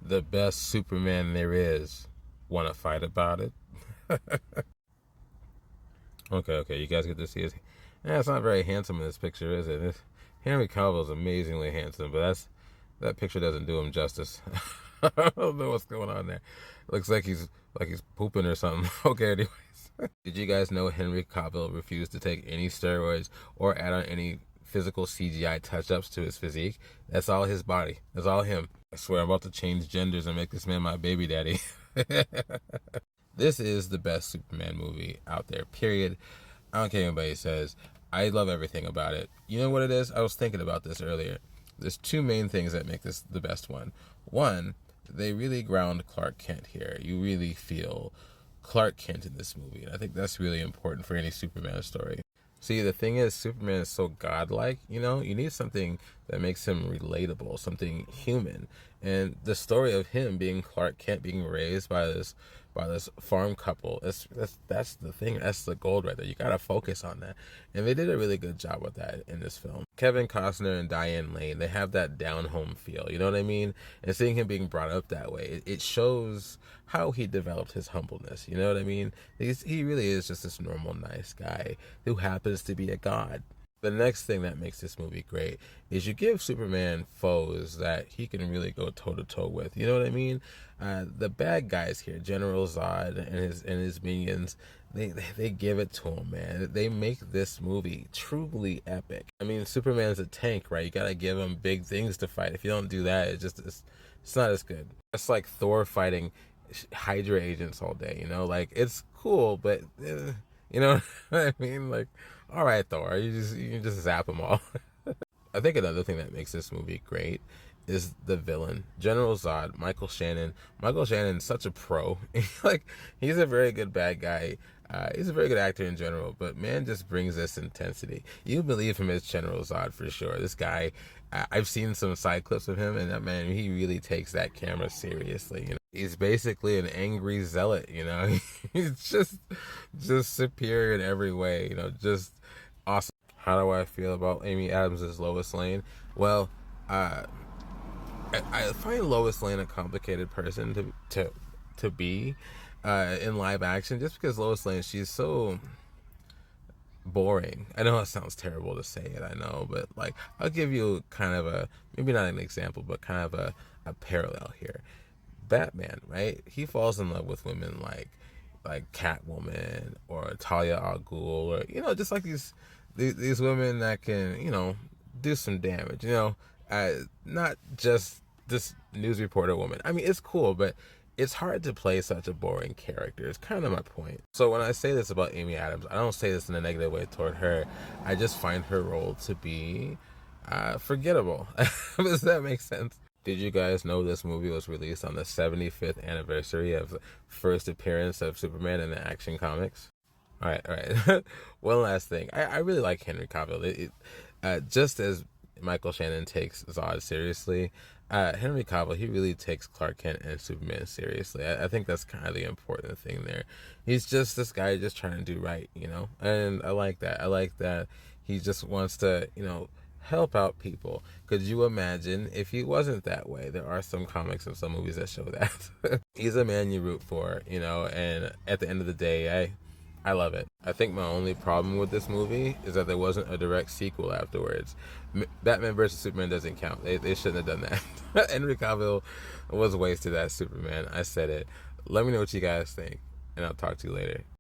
the best Superman there is. Want to fight about it? Okay, you guys get to see his. Yeah, it's not very handsome in this picture, is it? Henry Cavill is amazingly handsome, but that picture doesn't do him justice. I don't know what's going on there. Looks like he's pooping or something. Okay, anyways. Did you guys know Henry Cavill refused to take any steroids or add on any physical CGI touch-ups to his physique? That's all his body. That's all him. I swear I'm about to change genders and make this man my baby daddy. This is the best Superman movie out there, period. I don't care what anybody says. I love everything about it. You know what it is? I was thinking about this earlier. There's two main things that make this the best one. One, they really ground Clark Kent here. You really feel Clark Kent in this movie. And I think that's really important for any Superman story. See, the thing is, Superman is so godlike, you need something that makes him relatable, something human. And the story of him being Clark Kent, being raised by this farm couple, that's the thing. That's the gold right there. You gotta focus on that. And they did a really good job with that in this film. Kevin Costner and Diane Lane, they have that down-home feel, you know what I mean? And seeing him being brought up that way, it shows how he developed his humbleness, you know what I mean? He really is just this normal, nice guy who happens to be a god. The next thing that makes this movie great is you give Superman foes that he can really go toe-to-toe with. You know what I mean? The bad guys here, General Zod and his minions, they give it to him, man. They make this movie truly epic. I mean, Superman's a tank, right? You gotta give him big things to fight. If you don't do that, it's not as good. It's like Thor fighting Hydra agents all day, Like, it's cool, but... you know what I mean? Like, all right, Thor, you just zap them all. I think another thing that makes this movie great is the villain, General Zod, Michael Shannon. Michael Shannon's such a pro. He's a very good bad guy. He's a very good actor in general, but man just brings this intensity. You believe him as General Zod for sure. This guy, I've seen some side clips of him, and that man, he really takes that camera seriously. He's basically an angry zealot. He's just superior in every way. Just awesome. How do I feel about Amy Adams as Lois Lane? Well, I find Lois Lane a complicated person to be in live action, just because Lois Lane, she's so boring. I know it sounds terrible to say it, I know, but I'll give you kind of maybe not an example, but kind of a parallel here. Batman, right? He falls in love with women like Catwoman or Talia al Ghul, or just like these women that can do some damage. Not just this news reporter woman. I mean, it's cool, but it's hard to play such a boring character. It's kind of my point. So when I say this about Amy Adams, I don't say this in a negative way toward her. I just find her role to be forgettable. Does that make sense? Did you guys know this movie was released on the 75th anniversary of the first appearance of Superman in the Action Comics? All right. One last thing. I really like Henry Cavill. Just as Michael Shannon takes Zod seriously, Henry Cavill, he really takes Clark Kent and Superman seriously. I think that's kind of the important thing there. He's just this guy just trying to do right, And I like that. I like that he just wants to, help out people. Could you imagine if he wasn't that way? There are some comics and some movies that show that. He's a man you root for, and at the end of the day, I love it. I think my only problem with this movie is that there wasn't a direct sequel afterwards. Batman vs. Superman doesn't count. They shouldn't have done that. Henry Cavill was wasted as Superman. I said it. Let me know what you guys think, and I'll talk to you later.